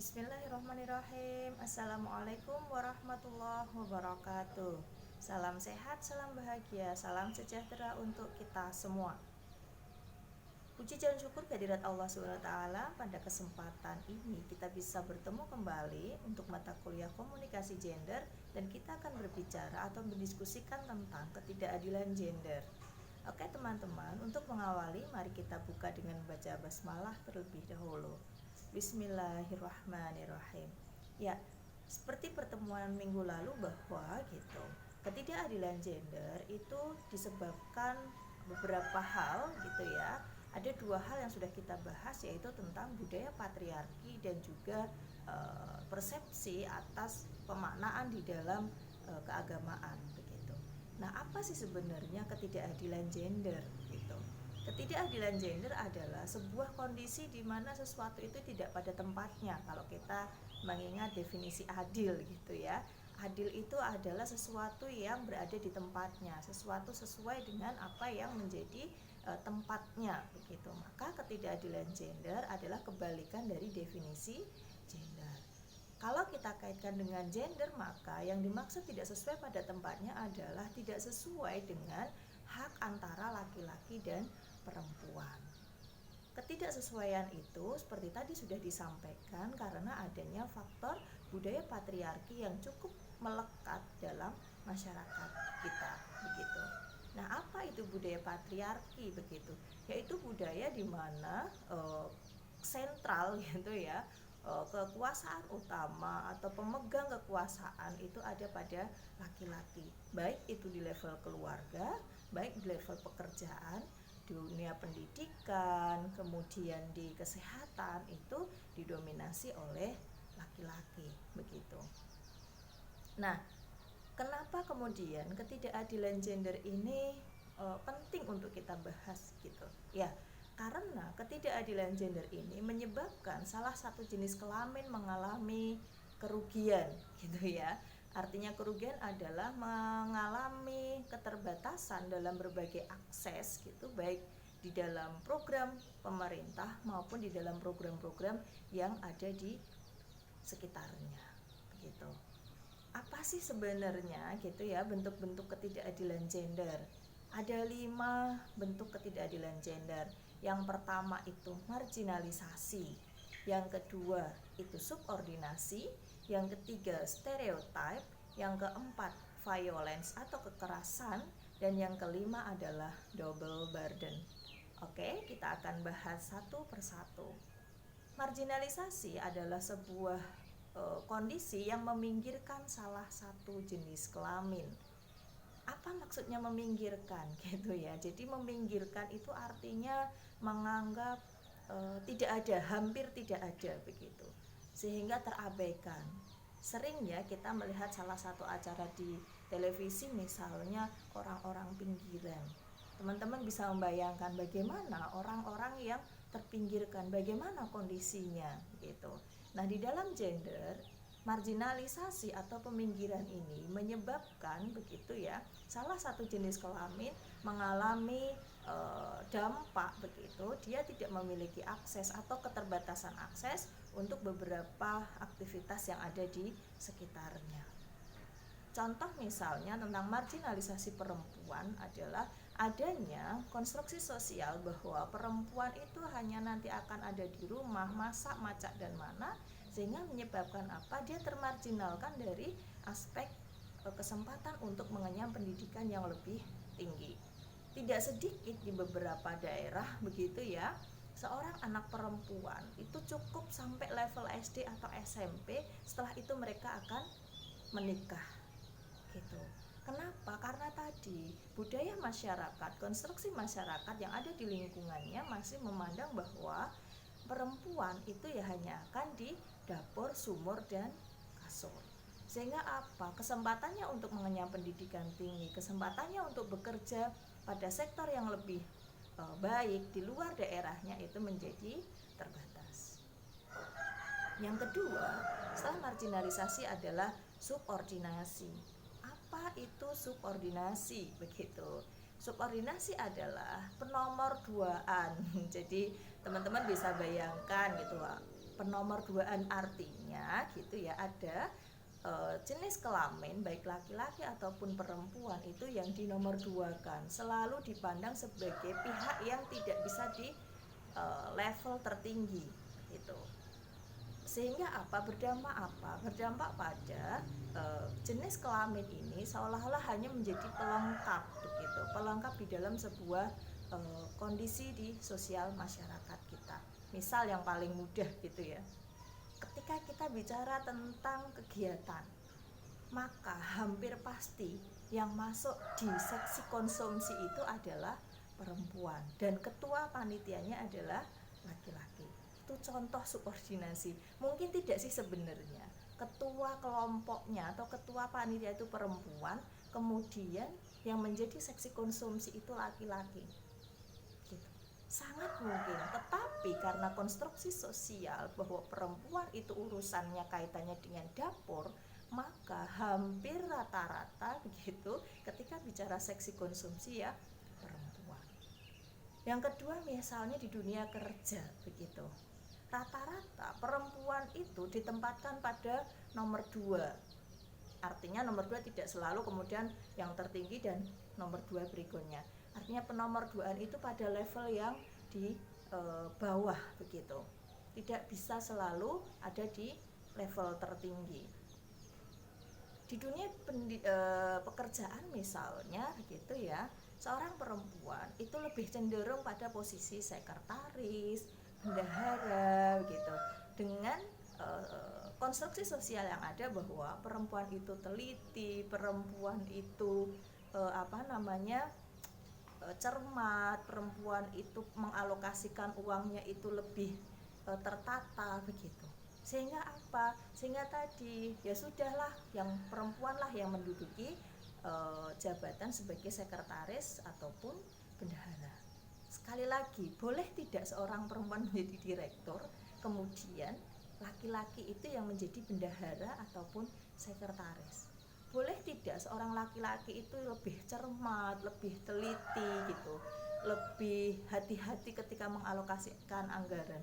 Bismillahirrahmanirrahim. Assalamualaikum warahmatullahi wabarakatuh. Salam sehat, salam bahagia, salam sejahtera untuk kita semua. Puji dan syukur kehadirat Allah SWT. Pada kesempatan ini kita bisa bertemu kembali untuk mata kuliah komunikasi gender, dan kita akan berbicara atau mendiskusikan tentang ketidakadilan gender. Oke teman-teman, untuk mengawali mari kita buka dengan membaca basmalah terlebih dahulu. Bismillahirrahmanirrahim. Ya, seperti pertemuan minggu lalu bahwa ketidakadilan gender itu disebabkan beberapa hal ya. Ada dua hal yang sudah kita bahas, yaitu tentang budaya patriarki dan juga persepsi atas pemaknaan di dalam keagamaan begitu. Nah, apa sih sebenarnya ketidakadilan gender gitu? Ketidakadilan gender adalah sebuah kondisi di mana sesuatu itu tidak pada tempatnya. Kalau kita mengingat definisi adil gitu ya. Adil itu adalah sesuatu yang berada di tempatnya, sesuatu sesuai dengan apa yang menjadi tempatnya begitu. Maka ketidakadilan gender adalah kebalikan dari definisi gender. Kalau kita kaitkan dengan gender, maka yang dimaksud tidak sesuai pada tempatnya adalah tidak sesuai dengan hak antara laki-laki dan perempuan. Ketidaksesuaian itu seperti tadi sudah disampaikan karena adanya faktor budaya patriarki yang cukup melekat dalam masyarakat kita begitu. Nah, apa itu budaya patriarki begitu? Yaitu budaya di mana sentral gitu ya, kekuasaan utama atau pemegang kekuasaan itu ada pada laki-laki, baik itu di level keluarga, baik di level pekerjaan, dunia pendidikan, kemudian di kesehatan itu didominasi oleh laki-laki begitu. Nah, kenapa kemudian ketidakadilan gender ini penting untuk kita bahas gitu ya? Karena ketidakadilan gender ini menyebabkan salah satu jenis kelamin mengalami kerugian gitu ya. Artinya kerugian adalah mengalami keterbatasan dalam berbagai akses gitu, baik di dalam program pemerintah maupun di dalam program-program yang ada di sekitarnya begitu. Apa sih sebenarnya gitu ya bentuk-bentuk ketidakadilan gender? Ada 5 bentuk ketidakadilan gender. Yang pertama itu marginalisasi, yang kedua itu subordinasi, yang ketiga stereotype, yang keempat violence atau kekerasan, dan yang kelima adalah double burden. Oke, kita akan bahas satu persatu. Marginalisasi adalah sebuah kondisi yang meminggirkan salah satu jenis kelamin. Apa maksudnya meminggirkan gitu ya? Jadi meminggirkan itu artinya menganggap tidak ada, hampir tidak ada begitu, sehingga terabaikan. Sering ya kita melihat salah satu acara di televisi misalnya orang-orang pinggiran. Teman-teman bisa membayangkan bagaimana orang-orang yang terpinggirkan, bagaimana kondisinya gitu. Nah, di dalam gender, marginalisasi atau peminggiran ini menyebabkan begitu ya, salah satu jenis kelamin mengalami dampak begitu, dia tidak memiliki akses atau keterbatasan akses untuk beberapa aktivitas yang ada di sekitarnya. Contoh misalnya tentang marginalisasi perempuan adalah adanya konstruksi sosial bahwa perempuan itu hanya nanti akan ada di rumah, masak, macak, dan mana, sehingga menyebabkan apa? Dia termarginalkan dari aspek kesempatan untuk mengenyam pendidikan yang lebih tinggi. Tidak sedikit di beberapa daerah begitu ya, seorang anak perempuan itu cukup sampai level SD atau SMP, setelah itu mereka akan menikah gitu. Kenapa? Karena tadi budaya masyarakat, konstruksi masyarakat yang ada di lingkungannya masih memandang bahwa perempuan itu ya hanya akan di dapur, sumur, dan kasur. Sehingga apa? Kesempatannya untuk mengenyam pendidikan tinggi, kesempatannya untuk bekerja pada sektor yang lebih baik di luar daerahnya itu menjadi terbatas. Yang kedua, setelah marginalisasi adalah subordinasi. Apa itu subordinasi begitu? Subordinasi adalah penomor duaan. Jadi teman-teman bisa bayangkan gitu, penomorduaan artinya gitu ya, ada jenis kelamin baik laki-laki ataupun perempuan itu yang dinomorduakan selalu dipandang sebagai pihak yang tidak bisa di level tertinggi itu. Sehingga berdampak pada jenis kelamin ini seolah-olah hanya menjadi pelengkap begitu, pelengkap di dalam sebuah kondisi di sosial masyarakat kita. Misal yang paling mudah gitu ya, ketika kita bicara tentang kegiatan, maka hampir pasti yang masuk di seksi konsumsi itu adalah perempuan dan ketua panitianya adalah laki-laki. Itu contoh subordinasi. Mungkin tidak sih sebenarnya ketua kelompoknya atau ketua panitia itu perempuan, kemudian yang menjadi seksi konsumsi itu laki-laki gitu. Sangat mungkin, tetapi karena konstruksi sosial bahwa perempuan itu urusannya kaitannya dengan dapur, maka hampir rata-rata begitu ketika bicara seksi konsumsi ya perempuan. Yang kedua misalnya di dunia kerja begitu, rata-rata perempuan itu ditempatkan pada nomor 2. Artinya nomor 2 tidak selalu kemudian yang tertinggi dan nomor 2 berikutnya. Artinya penomorduaan itu pada level yang di bawah begitu, tidak bisa selalu ada di level tertinggi. Di dunia pekerjaan misalnya begitu ya, seorang perempuan itu lebih cenderung pada posisi sekretaris, bendahara begitu, dengan konstruksi sosial yang ada bahwa perempuan itu teliti, perempuan itu cermat, perempuan itu mengalokasikan uangnya itu lebih tertata begitu. Sehingga sehingga tadi ya sudahlah yang perempuan lah yang menduduki jabatan sebagai sekretaris ataupun bendahara. Sekali lagi, boleh tidak seorang perempuan menjadi direktur, kemudian laki-laki itu yang menjadi bendahara ataupun sekretaris? Boleh tidak seorang laki-laki itu lebih cermat, lebih teliti gitu, lebih hati-hati ketika mengalokasikan anggaran?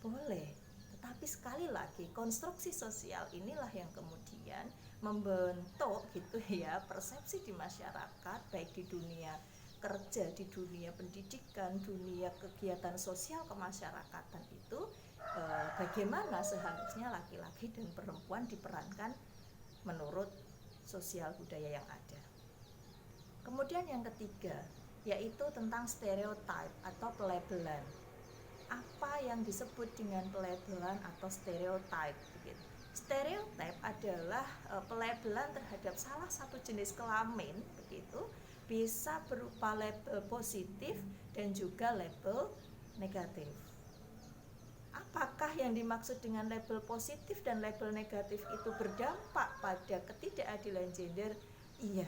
Boleh. Tetapi sekali lagi konstruksi sosial inilah yang kemudian membentuk gitu ya persepsi di masyarakat, baik di dunia kerja, di dunia pendidikan, dunia kegiatan sosial kemasyarakatan itu bagaimana seharusnya laki-laki dan perempuan diperankan menurut sosial budaya yang ada. Kemudian yang ketiga yaitu tentang stereotip atau pelabelan. Apa yang disebut dengan pelabelan atau stereotip begitu. Stereotip adalah pelabelan terhadap salah satu jenis kelamin begitu, bisa berupa label positif dan juga label negatif. Apakah yang dimaksud dengan label positif dan label negatif itu berdampak pada ketidakadilan gender? Iya.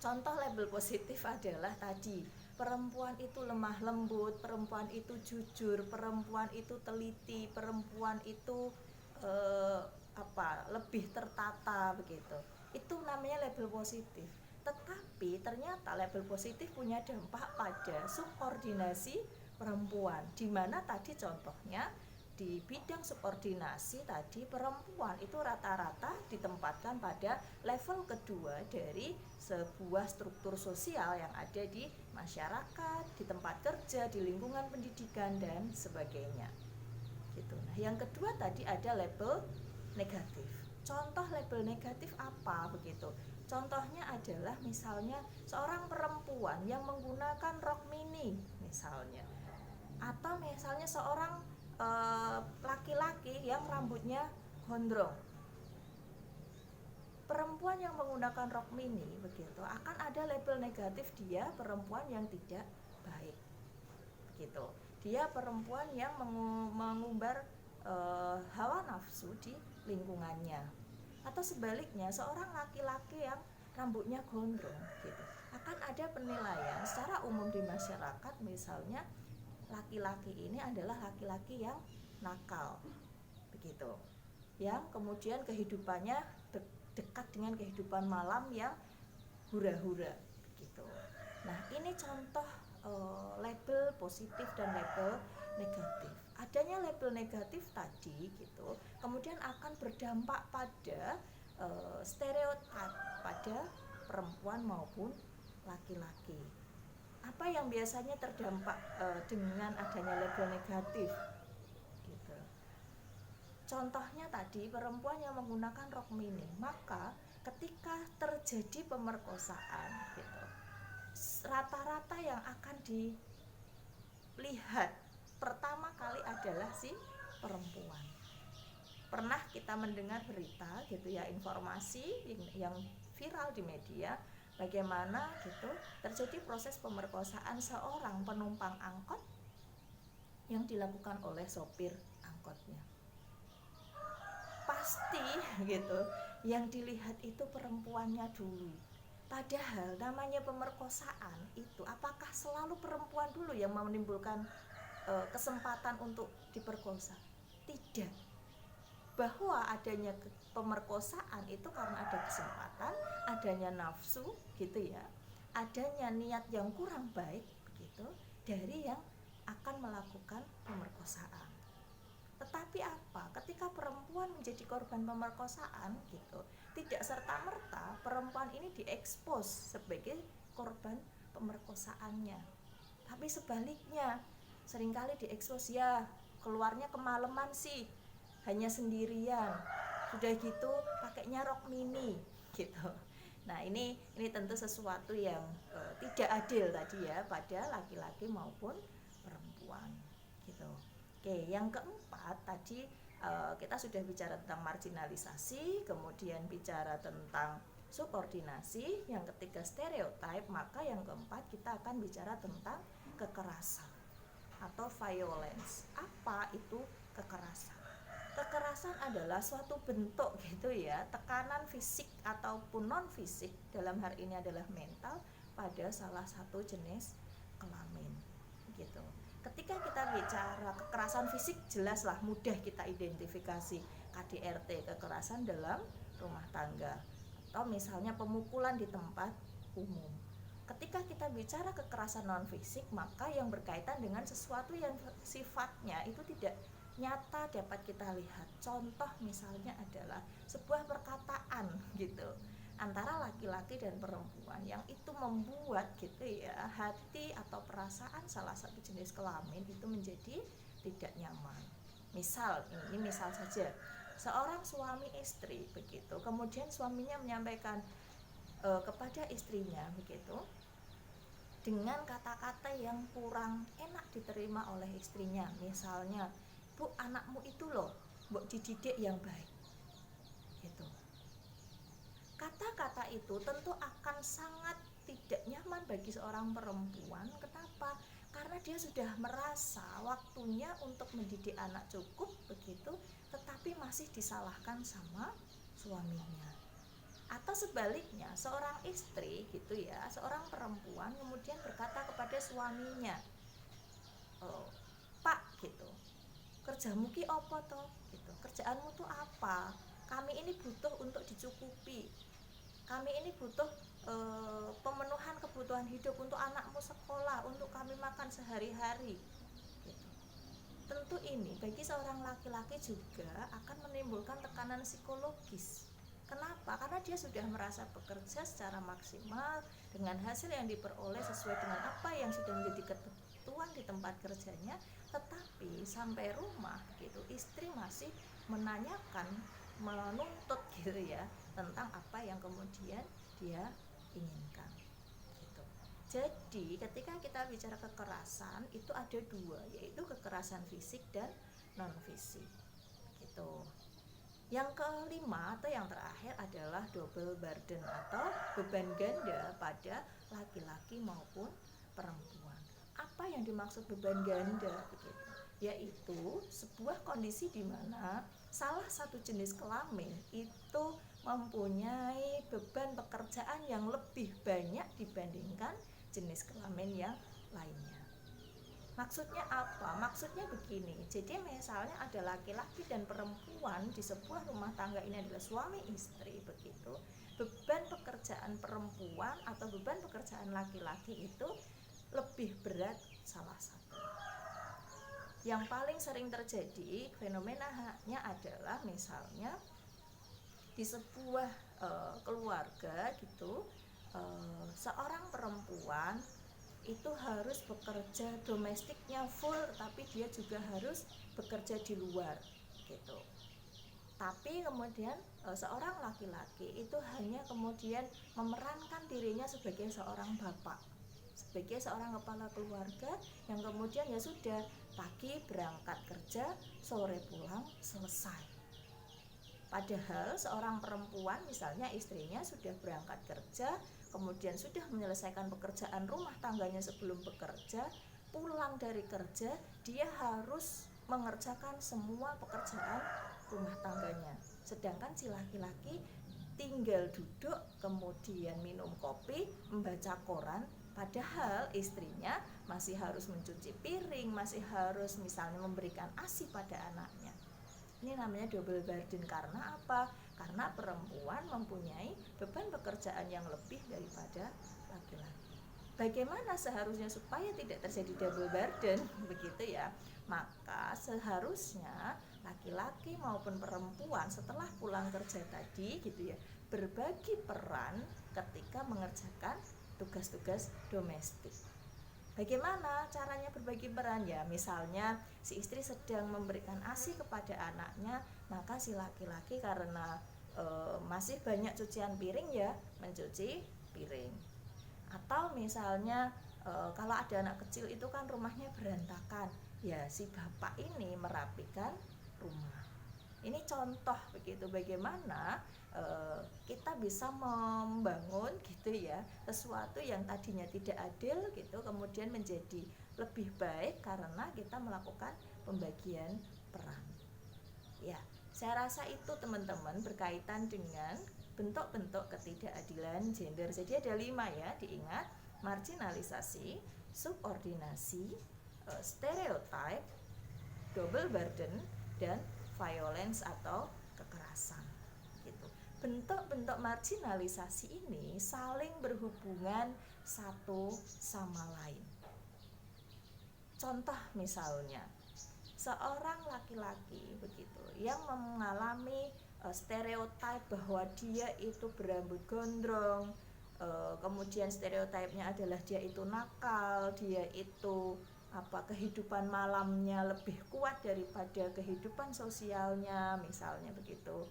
Contoh label positif adalah tadi, perempuan itu lemah lembut, perempuan itu jujur, perempuan itu teliti, perempuan itu lebih tertata begitu. Itu namanya label positif. Tetapi ternyata label positif punya dampak pada subordinasi perempuan, di mana tadi contohnya di bidang subordinasi tadi perempuan itu rata-rata ditempatkan pada level kedua dari sebuah struktur sosial yang ada di masyarakat, di tempat kerja, di lingkungan pendidikan dan sebagainya. Gitu. Nah, yang kedua tadi ada label negatif. Contoh label negatif apa begitu? Contohnya adalah misalnya seorang perempuan yang menggunakan rok mini misalnya, atau misalnya seorang laki-laki yang rambutnya gondrong. Perempuan yang menggunakan rok mini begitu akan ada label negatif, dia perempuan yang tidak baik begitu. Dia perempuan yang mengumbar hawa nafsu di lingkungannya. Atau sebaliknya, seorang laki-laki yang rambutnya gondrong gitu, akan ada penilaian secara umum di masyarakat, misalnya laki-laki ini adalah laki-laki yang nakal begitu, yang kemudian kehidupannya dekat dengan kehidupan malam yang hura-hura begitu. Nah, ini contoh label positif dan label negatif. Adanya label negatif tadi gitu kemudian akan berdampak pada stereotip pada perempuan maupun laki-laki. Apa yang biasanya terdampak dengan adanya label negatif gitu. Contohnya tadi perempuan yang menggunakan rok mini, maka ketika terjadi pemerkosaan gitu, rata-rata yang akan dilihat pertama kali adalah si perempuan. Pernah kita mendengar berita gitu ya, informasi yang viral di media bagaimana gitu terjadi proses pemerkosaan seorang penumpang angkot yang dilakukan oleh sopir angkotnya. Pasti gitu yang dilihat itu perempuannya dulu. Padahal namanya pemerkosaan itu apakah selalu perempuan dulu yang menimbulkan kesempatan untuk diperkosa? Tidak. Bahwa adanya pemerkosaan itu karena ada kesempatan, adanya nafsu gitu ya, adanya niat yang kurang baik begitu dari yang akan melakukan pemerkosaan. Tetapi apa? Ketika perempuan menjadi korban pemerkosaan gitu, tidak serta-merta perempuan ini diekspos sebagai korban pemerkosaannya. Tapi sebaliknya, seringkali diekspos ya keluarnya kemalaman sih, hanya sendirian. Sudah gitu pakainya rok mini gitu. Nah, ini tentu sesuatu yang tidak adil tadi ya pada laki-laki maupun perempuan gitu. Oke, yang keempat tadi kita sudah bicara tentang marginalisasi, kemudian bicara tentang subordinasi, yang ketiga stereotip, maka yang keempat kita akan bicara tentang kekerasan atau violence. Apa itu kekerasan? Kekerasan adalah suatu bentuk gitu ya, tekanan fisik ataupun non fisik, dalam hal ini adalah mental, pada salah satu jenis kelamin gitu. Ketika kita bicara kekerasan fisik, jelaslah mudah kita identifikasi KDRT, kekerasan dalam rumah tangga, atau misalnya pemukulan di tempat umum. Ketika kita bicara kekerasan non fisik, maka yang berkaitan dengan sesuatu yang sifatnya itu tidak nyata dapat kita lihat. Contoh misalnya adalah sebuah perkataan gitu antara laki-laki dan perempuan yang itu membuat gitu ya hati atau perasaan salah satu jenis kelamin itu menjadi tidak nyaman. Misal, ini misal saja, seorang suami istri begitu, kemudian suaminya menyampaikan kepada istrinya begitu dengan kata-kata yang kurang enak diterima oleh istrinya. Misalnya, "Bu, anakmu itu loh, mbok dididik yang baik." Gitu. Kata-kata itu tentu akan sangat tidak nyaman bagi seorang perempuan. Kenapa? Karena dia sudah merasa waktunya untuk mendidik anak cukup begitu, tetapi masih disalahkan sama suaminya. Atau sebaliknya, seorang istri gitu ya, seorang perempuan kemudian berkata kepada suaminya, "Pak gitu, kerjamu ki apa toh? Gitu. Kerjaanmu tuh apa? Kami ini butuh untuk dicukupi. Kami ini butuh pemenuhan kebutuhan hidup untuk anakmu sekolah, untuk kami makan sehari-hari." Gitu. Tentu ini bagi seorang laki-laki juga akan menimbulkan tekanan psikologis. Kenapa? Karena dia sudah merasa bekerja secara maksimal dengan hasil yang diperoleh sesuai dengan apa yang sudah menjadi ketentuan di tempat kerjanya, tetapi sampai rumah gitu istri masih menanyakan, menuntut gitu ya tentang apa yang kemudian dia inginkan gitu. Jadi ketika kita bicara kekerasan itu ada dua, yaitu kekerasan fisik dan non fisik gitu. Yang kelima atau yang terakhir adalah double burden atau beban ganda pada laki-laki maupun perempuan. Apa yang dimaksud beban ganda begitu? Yaitu sebuah kondisi di mana salah satu jenis kelamin itu mempunyai beban pekerjaan yang lebih banyak dibandingkan jenis kelamin yang lainnya. Maksudnya apa? Maksudnya begini, jadi misalnya ada laki-laki dan perempuan di sebuah rumah tangga, ini adalah suami istri begitu. Beban pekerjaan perempuan atau beban pekerjaan laki-laki itu lebih berat salah satu. Yang paling sering terjadi fenomenanya adalah misalnya di sebuah keluarga gitu, seorang perempuan itu harus bekerja domestiknya full, tapi dia juga harus bekerja di luar gitu. Tapi kemudian seorang laki-laki itu hanya kemudian memerankan dirinya sebagai seorang bapak, sebagai seorang kepala keluarga yang kemudian ya sudah, pagi berangkat kerja, sore pulang, selesai. Padahal seorang perempuan misalnya istrinya sudah berangkat kerja, kemudian sudah menyelesaikan pekerjaan rumah tangganya sebelum bekerja, pulang dari kerja dia harus mengerjakan semua pekerjaan rumah tangganya. Sedangkan si laki-laki tinggal duduk, kemudian minum kopi, membaca koran, padahal istrinya masih harus mencuci piring, masih harus misalnya memberikan ASI pada anaknya. Ini namanya double burden. Karena apa? Karena perempuan mempunyai beban pekerjaan yang lebih daripada laki-laki. Bagaimana seharusnya supaya tidak terjadi double burden begitu ya? Maka seharusnya laki-laki maupun perempuan setelah pulang kerja tadi gitu ya, berbagi peran ketika mengerjakan tugas-tugas domestik. Bagaimana caranya berbagi peran? Ya misalnya si istri sedang memberikan ASI kepada anaknya, maka si laki-laki karena masih banyak cucian piring ya mencuci piring. Atau misalnya kalau ada anak kecil itu kan rumahnya berantakan, ya si bapak ini merapikan rumah. Ini contoh begitu bagaimana kita bisa membangun gitu ya sesuatu yang tadinya tidak adil gitu kemudian menjadi lebih baik karena kita melakukan pembagian peran. Ya, saya rasa itu teman-teman berkaitan dengan bentuk-bentuk ketidakadilan gender. Jadi ada 5 ya, diingat: marginalisasi, subordinasi, stereotype, double burden, dan violence atau kekerasan gitu. Bentuk-bentuk marginalisasi ini saling berhubungan satu sama lain. Contoh misalnya, seorang laki-laki begitu yang mengalami stereotip bahwa dia itu berambut gondrong, kemudian stereotipnya adalah dia itu nakal, dia itu kehidupan malamnya lebih kuat daripada kehidupan sosialnya misalnya begitu,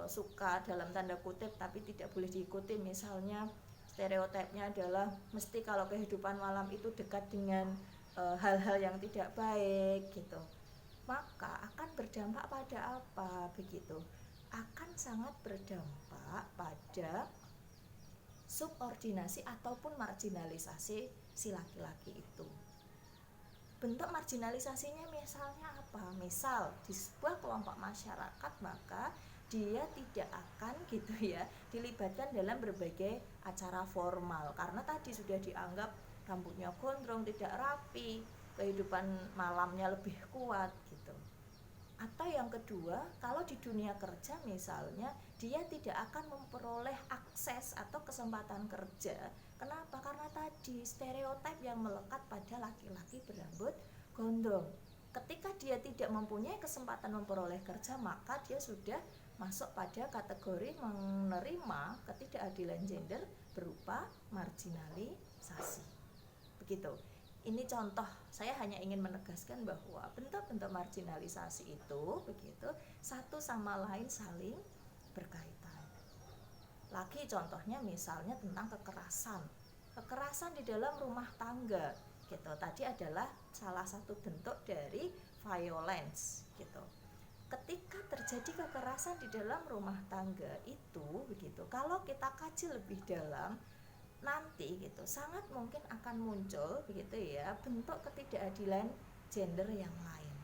suka dalam tanda kutip tapi tidak boleh diikuti, misalnya stereotipnya adalah mesti kalau kehidupan malam itu dekat dengan hal-hal yang tidak baik gitu, maka akan berdampak pada apa begitu? Akan sangat berdampak pada subordinasi ataupun marginalisasi si laki-laki itu. Bentuk marginalisasinya misalnya apa? Misal di sebuah kelompok masyarakat maka dia tidak akan gitu ya dilibatkan dalam berbagai acara formal karena tadi sudah dianggap rambutnya gondrong, tidak rapi, kehidupan malamnya lebih kuat gitu. Atau yang kedua, kalau di dunia kerja misalnya dia tidak akan memperoleh akses atau kesempatan kerja. Kenapa? Karena tadi stereotip yang melekat pada laki-laki berambut gondrong. Ketika dia tidak mempunyai kesempatan memperoleh kerja, maka dia sudah masuk pada kategori menerima ketidakadilan gender berupa marginalisasi. Begitu. Ini contoh, saya hanya ingin menegaskan bahwa bentuk-bentuk marginalisasi itu begitu satu sama lain saling berkaitan. Lagi contohnya misalnya tentang kekerasan di dalam rumah tangga gitu. Tadi adalah salah satu bentuk dari violence gitu. Ketika terjadi kekerasan di dalam rumah tangga itu begitu, kalau kita kaji lebih dalam nanti gitu sangat mungkin akan muncul begitu ya bentuk ketidakadilan gender yang lain,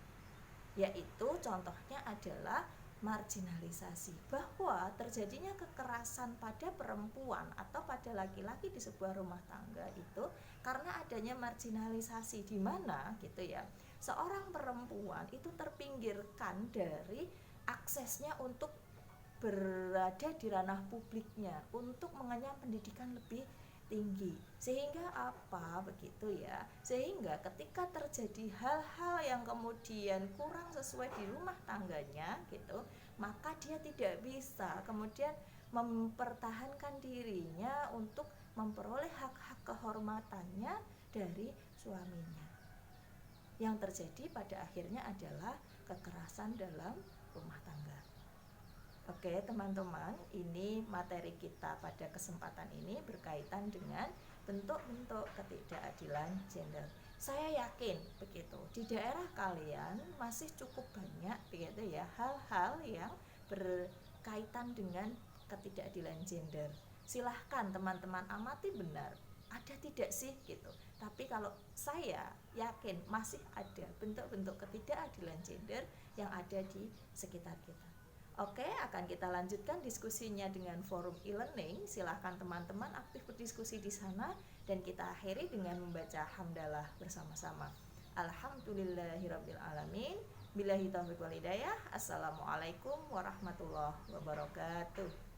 yaitu contohnya adalah marginalisasi, bahwa terjadinya kekerasan pada perempuan atau pada laki-laki di sebuah rumah tangga itu karena adanya marginalisasi, di mana gitu ya seorang perempuan itu terpinggirkan dari aksesnya untuk berada di ranah publiknya, untuk mengenyam pendidikan lebih tinggi. Sehingga apa begitu ya? Sehingga ketika terjadi hal-hal yang kemudian kurang sesuai di rumah tangganya gitu, maka dia tidak bisa kemudian mempertahankan dirinya untuk memperoleh hak-hak kehormatannya dari suaminya. Yang terjadi pada akhirnya adalah kekerasan dalam rumah tangga. Oke teman-teman, ini materi kita pada kesempatan ini berkaitan dengan bentuk-bentuk ketidakadilan gender. Saya yakin begitu, di daerah kalian masih cukup banyak begitu ya hal-hal yang berkaitan dengan ketidakadilan gender. Silahkan teman-teman amati benar, ada tidak sih gitu. Tapi kalau saya yakin masih ada bentuk-bentuk ketidakadilan gender yang ada di sekitar kita. Oke, akan kita lanjutkan diskusinya dengan forum e-learning. Silahkan teman-teman aktif berdiskusi di sana dan kita akhiri dengan membaca hamdalah bersama-sama. Alhamdulillahirrabbilalamin. Billahi taufiq wal hidayah. Assalamualaikum warahmatullahi wabarakatuh.